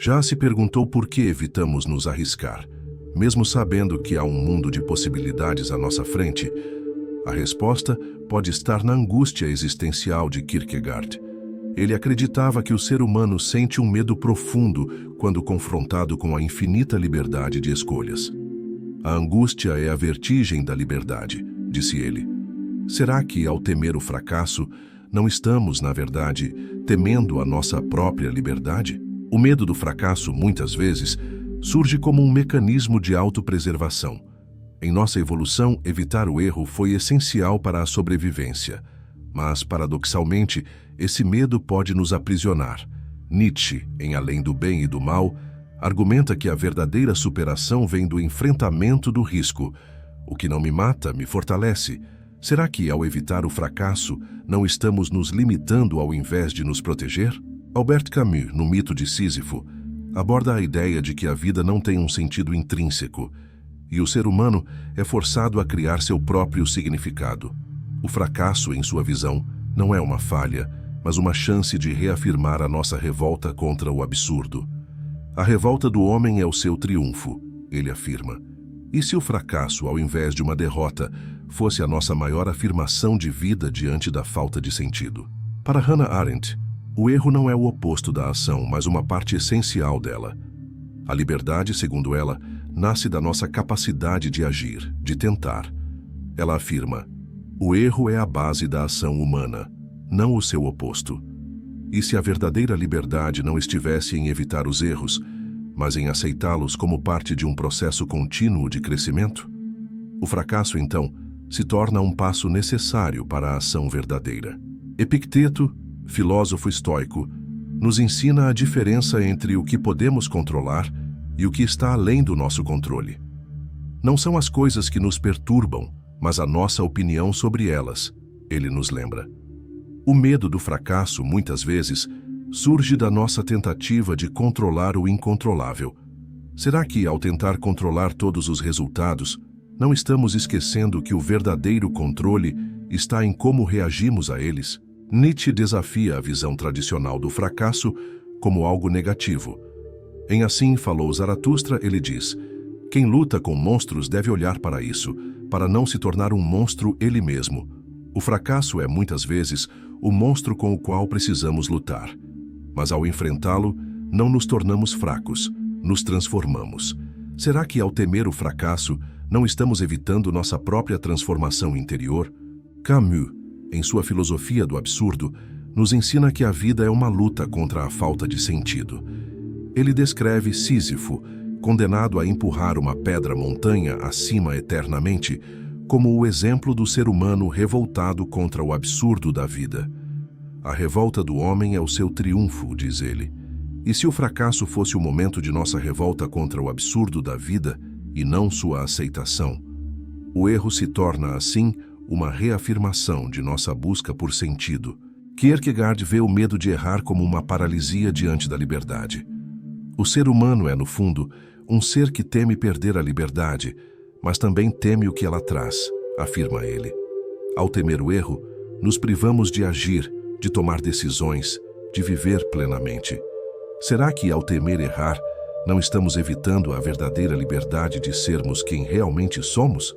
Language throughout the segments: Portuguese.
Já se perguntou por que evitamos nos arriscar, mesmo sabendo que há um mundo de possibilidades à nossa frente? A resposta pode estar na angústia existencial de Kierkegaard. Ele acreditava que o ser humano sente um medo profundo quando confrontado com a infinita liberdade de escolhas. A angústia é a vertigem da liberdade, disse ele. Será que, ao temer o fracasso, não estamos, na verdade, temendo a nossa própria liberdade? O medo do fracasso, muitas vezes, surge como um mecanismo de autopreservação. Em nossa evolução, evitar o erro foi essencial para a sobrevivência. Mas, paradoxalmente, esse medo pode nos aprisionar. Nietzsche, em Além do Bem e do Mal, argumenta que a verdadeira superação vem do enfrentamento do risco. O que não me mata, me fortalece. Será que, ao evitar o fracasso, não estamos nos limitando ao invés de nos proteger? Albert Camus, no Mito de Sísifo, aborda a ideia de que a vida não tem um sentido intrínseco, e o ser humano é forçado a criar seu próprio significado. O fracasso, em sua visão, não é uma falha, mas uma chance de reafirmar a nossa revolta contra o absurdo. A revolta do homem é o seu triunfo, ele afirma. E se o fracasso, ao invés de uma derrota, fosse a nossa maior afirmação de vida diante da falta de sentido? Para Hannah Arendt, o erro não é o oposto da ação, mas uma parte essencial dela. A liberdade, segundo ela, nasce da nossa capacidade de agir, de tentar. Ela afirma: o erro é a base da ação humana, não o seu oposto. E se a verdadeira liberdade não estivesse em evitar os erros, mas em aceitá-los como parte de um processo contínuo de crescimento? O fracasso, então, se torna um passo necessário para a ação verdadeira. Epicteto, filósofo estoico, nos ensina a diferença entre o que podemos controlar e o que está além do nosso controle. Não são as coisas que nos perturbam, mas a nossa opinião sobre elas, ele nos lembra. O medo do fracasso, muitas vezes, surge da nossa tentativa de controlar o incontrolável. Será que, ao tentar controlar todos os resultados, não estamos esquecendo que o verdadeiro controle está em como reagimos a eles? Nietzsche desafia a visão tradicional do fracasso como algo negativo. Em Assim Falou Zaratustra, ele diz: quem luta com monstros deve olhar para isso, para não se tornar um monstro ele mesmo. O fracasso é, muitas vezes, o monstro com o qual precisamos lutar. Mas ao enfrentá-lo, não nos tornamos fracos, nos transformamos. Será que, ao temer o fracasso, não estamos evitando nossa própria transformação interior? Camus, em sua Filosofia do Absurdo, nos ensina que a vida é uma luta contra a falta de sentido. Ele descreve Sísifo, condenado a empurrar uma pedra-montanha acima eternamente, como o exemplo do ser humano revoltado contra o absurdo da vida. A revolta do homem é o seu triunfo, diz ele. E se o fracasso fosse o momento de nossa revolta contra o absurdo da vida e não sua aceitação? O erro se torna, assim, uma reafirmação de nossa busca por sentido. Kierkegaard vê o medo de errar como uma paralisia diante da liberdade. O ser humano é, no fundo, um ser que teme perder a liberdade, mas também teme o que ela traz, afirma ele. Ao temer o erro, nos privamos de agir, de tomar decisões, de viver plenamente. Será que, ao temer errar, não estamos evitando a verdadeira liberdade de sermos quem realmente somos?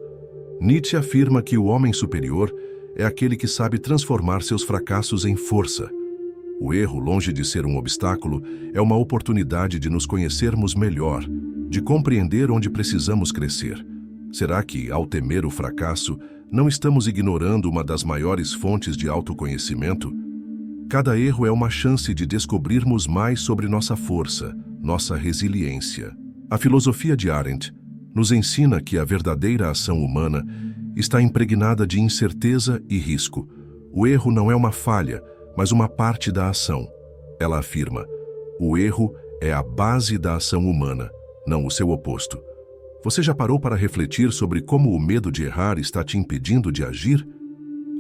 Nietzsche afirma que o homem superior é aquele que sabe transformar seus fracassos em força. O erro, longe de ser um obstáculo, é uma oportunidade de nos conhecermos melhor, de compreender onde precisamos crescer. Será que, ao temer o fracasso, não estamos ignorando uma das maiores fontes de autoconhecimento? Cada erro é uma chance de descobrirmos mais sobre nossa força, nossa resiliência. A filosofia de Arendt nos ensina que a verdadeira ação humana está impregnada de incerteza e risco. O erro não é uma falha, mas uma parte da ação. Ela afirma: o erro é a base da ação humana, não o seu oposto. Você já parou para refletir sobre como o medo de errar está te impedindo de agir?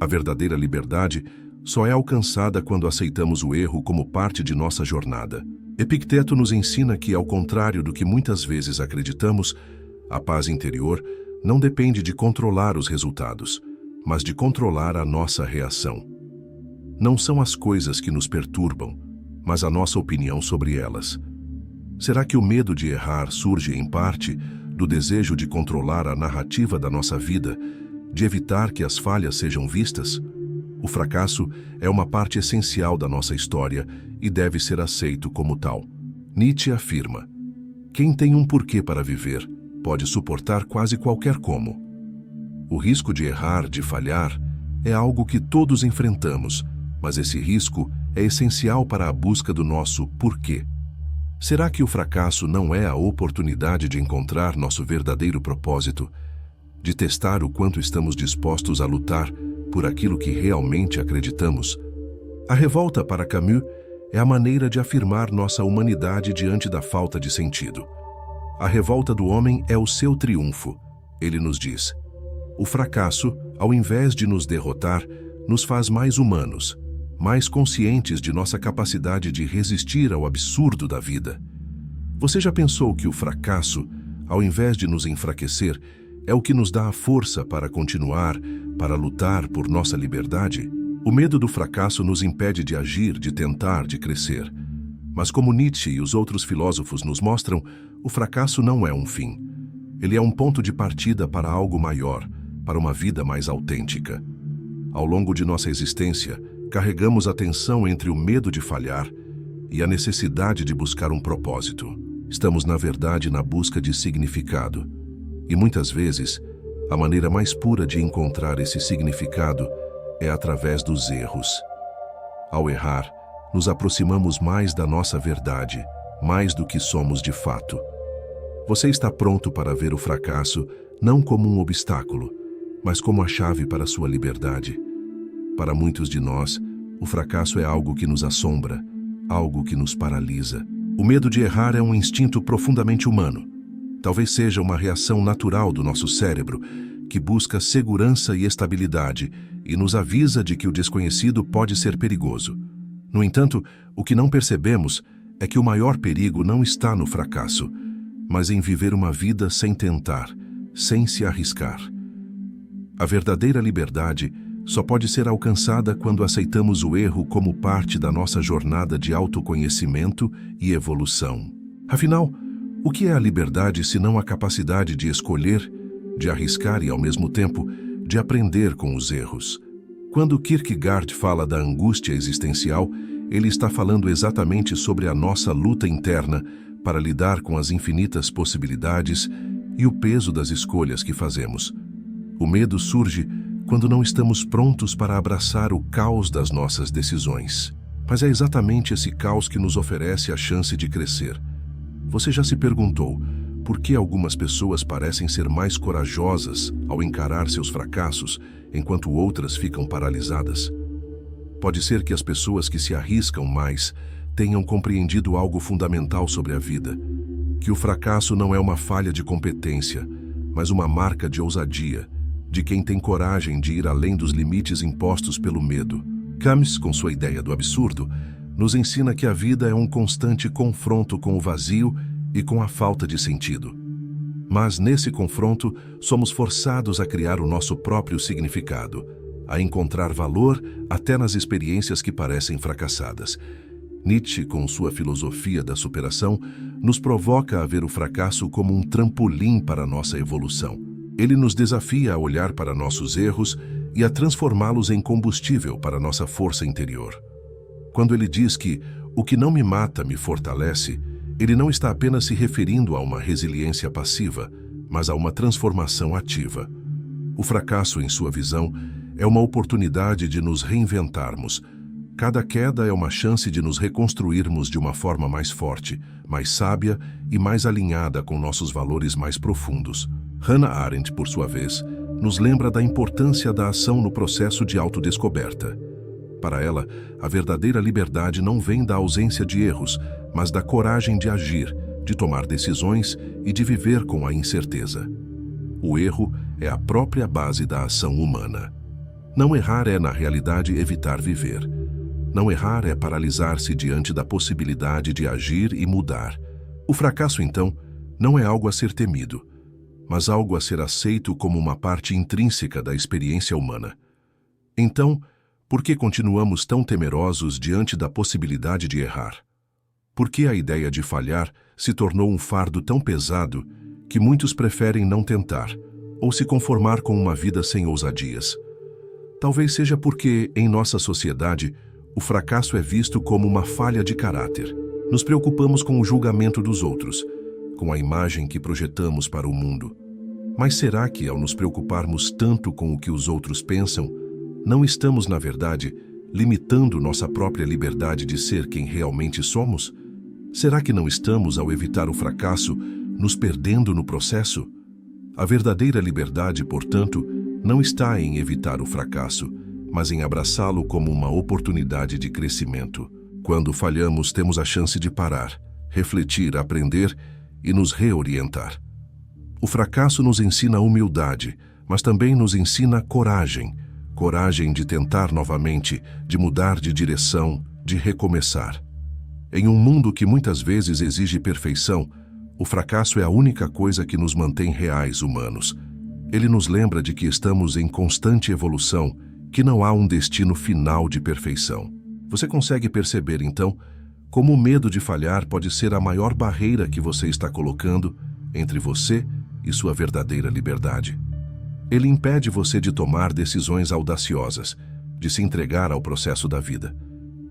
A verdadeira liberdade só é alcançada quando aceitamos o erro como parte de nossa jornada. Epicteto nos ensina que, ao contrário do que muitas vezes acreditamos, a paz interior não depende de controlar os resultados, mas de controlar a nossa reação. Não são as coisas que nos perturbam, mas a nossa opinião sobre elas. Será que o medo de errar surge, em parte, do desejo de controlar a narrativa da nossa vida, de evitar que as falhas sejam vistas? O fracasso é uma parte essencial da nossa história e deve ser aceito como tal. Nietzsche afirma: quem tem um porquê para viver pode suportar quase qualquer como. O risco de errar, de falhar, é algo que todos enfrentamos, mas esse risco é essencial para a busca do nosso porquê. Será que o fracasso não é a oportunidade de encontrar nosso verdadeiro propósito, de testar o quanto estamos dispostos a lutar por aquilo que realmente acreditamos? A revolta, para Camus, é a maneira de afirmar nossa humanidade diante da falta de sentido. A revolta do homem é o seu triunfo. Ele nos diz: o fracasso, ao invés de nos derrotar, nos faz mais humanos, mais conscientes de nossa capacidade de resistir ao absurdo da vida. Você já pensou que o fracasso, ao invés de nos enfraquecer, é o que nos dá a força para continuar, para lutar por nossa liberdade? O medo do fracasso nos impede de agir, de tentar, de crescer. Mas como Nietzsche e os outros filósofos nos mostram, o fracasso não é um fim. Ele é um ponto de partida para algo maior, para uma vida mais autêntica. Ao longo de nossa existência, carregamos a tensão entre o medo de falhar e a necessidade de buscar um propósito. Estamos, na verdade, na busca de significado. E muitas vezes, a maneira mais pura de encontrar esse significado é através dos erros. Ao errar, nos aproximamos mais da nossa verdade, mais do que somos de fato. Você está pronto para ver o fracasso não como um obstáculo, mas como a chave para a sua liberdade? Para muitos de nós, o fracasso é algo que nos assombra, algo que nos paralisa. O medo de errar é um instinto profundamente humano. Talvez seja uma reação natural do nosso cérebro, que busca segurança e estabilidade e nos avisa de que o desconhecido pode ser perigoso. No entanto, o que não percebemos é que o maior perigo não está no fracasso, mas em viver uma vida sem tentar, sem se arriscar. A verdadeira liberdade só pode ser alcançada quando aceitamos o erro como parte da nossa jornada de autoconhecimento e evolução. Afinal, o que é a liberdade senão a capacidade de escolher, de arriscar e, ao mesmo tempo, de aprender com os erros? Quando Kierkegaard fala da angústia existencial, ele está falando exatamente sobre a nossa luta interna para lidar com as infinitas possibilidades e o peso das escolhas que fazemos. O medo surge quando não estamos prontos para abraçar o caos das nossas decisões. Mas é exatamente esse caos que nos oferece a chance de crescer. Você já se perguntou por que algumas pessoas parecem ser mais corajosas ao encarar seus fracassos, enquanto outras ficam paralisadas? Pode ser que as pessoas que se arriscam mais tenham compreendido algo fundamental sobre a vida, que o fracasso não é uma falha de competência, mas uma marca de ousadia, de quem tem coragem de ir além dos limites impostos pelo medo. Camus, com sua ideia do absurdo, nos ensina que a vida é um constante confronto com o vazio e com a falta de sentido. Mas nesse confronto, somos forçados a criar o nosso próprio significado, a encontrar valor até nas experiências que parecem fracassadas. Nietzsche, com sua filosofia da superação, nos provoca a ver o fracasso como um trampolim para a nossa evolução. Ele nos desafia a olhar para nossos erros e a transformá-los em combustível para nossa força interior. Quando ele diz que o que não me mata me fortalece, ele não está apenas se referindo a uma resiliência passiva, mas a uma transformação ativa. O fracasso, em sua visão, é uma oportunidade de nos reinventarmos. Cada queda é uma chance de nos reconstruirmos de uma forma mais forte, mais sábia e mais alinhada com nossos valores mais profundos. Hannah Arendt, por sua vez, nos lembra da importância da ação no processo de autodescoberta. Para ela, a verdadeira liberdade não vem da ausência de erros, mas da coragem de agir, de tomar decisões e de viver com a incerteza. O erro é a própria base da ação humana. Não errar é, na realidade, evitar viver. Não errar é paralisar-se diante da possibilidade de agir e mudar. O fracasso, então, não é algo a ser temido, mas algo a ser aceito como uma parte intrínseca da experiência humana. Então, por que continuamos tão temerosos diante da possibilidade de errar? Por que a ideia de falhar se tornou um fardo tão pesado que muitos preferem não tentar ou se conformar com uma vida sem ousadias? Talvez seja porque, em nossa sociedade, o fracasso é visto como uma falha de caráter. Nos preocupamos com o julgamento dos outros, com a imagem que projetamos para o mundo. Mas será que, ao nos preocuparmos tanto com o que os outros pensam, não estamos, na verdade, limitando nossa própria liberdade de ser quem realmente somos? Será que não estamos, ao evitar o fracasso, nos perdendo no processo? A verdadeira liberdade, portanto, não está em evitar o fracasso, mas em abraçá-lo como uma oportunidade de crescimento. Quando falhamos, temos a chance de parar, refletir, aprender e nos reorientar. O fracasso nos ensina humildade, mas também nos ensina coragem. Coragem de tentar novamente, de mudar de direção, de recomeçar. Em um mundo que muitas vezes exige perfeição, o fracasso é a única coisa que nos mantém reais humanos. Ele nos lembra de que estamos em constante evolução, que não há um destino final de perfeição. Você consegue perceber, então, como o medo de falhar pode ser a maior barreira que você está colocando entre você e sua verdadeira liberdade? Ele impede você de tomar decisões audaciosas, de se entregar ao processo da vida.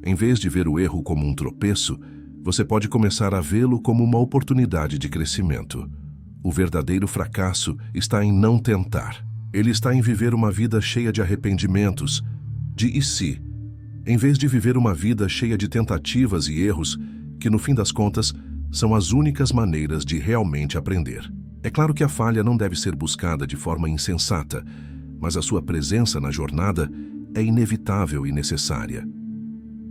Em vez de ver o erro como um tropeço, você pode começar a vê-lo como uma oportunidade de crescimento. O verdadeiro fracasso está em não tentar. Ele está em viver uma vida cheia de arrependimentos, de e se, em vez de viver uma vida cheia de tentativas e erros, que no fim das contas são as únicas maneiras de realmente aprender. É claro que a falha não deve ser buscada de forma insensata, mas a sua presença na jornada é inevitável e necessária.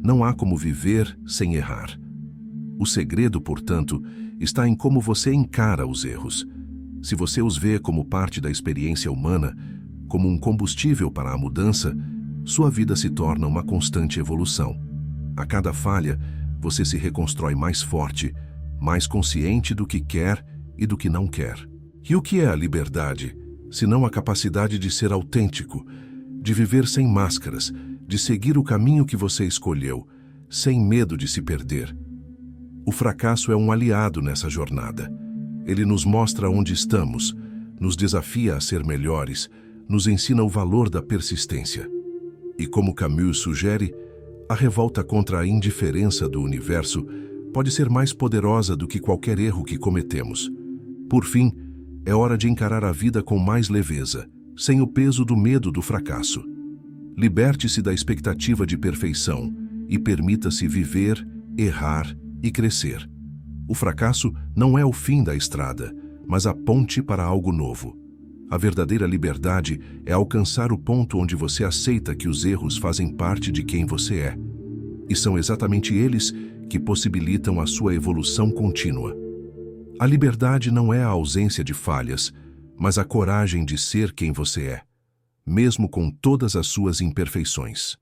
Não há como viver sem errar. O segredo, portanto, está em como você encara os erros. Se você os vê como parte da experiência humana, como um combustível para a mudança, sua vida se torna uma constante evolução. A cada falha, você se reconstrói mais forte, mais consciente do que quer e do que não quer. E o que é a liberdade, senão a capacidade de ser autêntico, de viver sem máscaras, de seguir o caminho que você escolheu, sem medo de se perder? O fracasso é um aliado nessa jornada. Ele nos mostra onde estamos, nos desafia a ser melhores, nos ensina o valor da persistência. E como Camus sugere, a revolta contra a indiferença do universo pode ser mais poderosa do que qualquer erro que cometemos. Por fim, é hora de encarar a vida com mais leveza, sem o peso do medo do fracasso. Liberte-se da expectativa de perfeição e permita-se viver, errar e crescer. O fracasso não é o fim da estrada, mas a ponte para algo novo. A verdadeira liberdade é alcançar o ponto onde você aceita que os erros fazem parte de quem você é. E são exatamente eles que possibilitam a sua evolução contínua. A liberdade não é a ausência de falhas, mas a coragem de ser quem você é, mesmo com todas as suas imperfeições.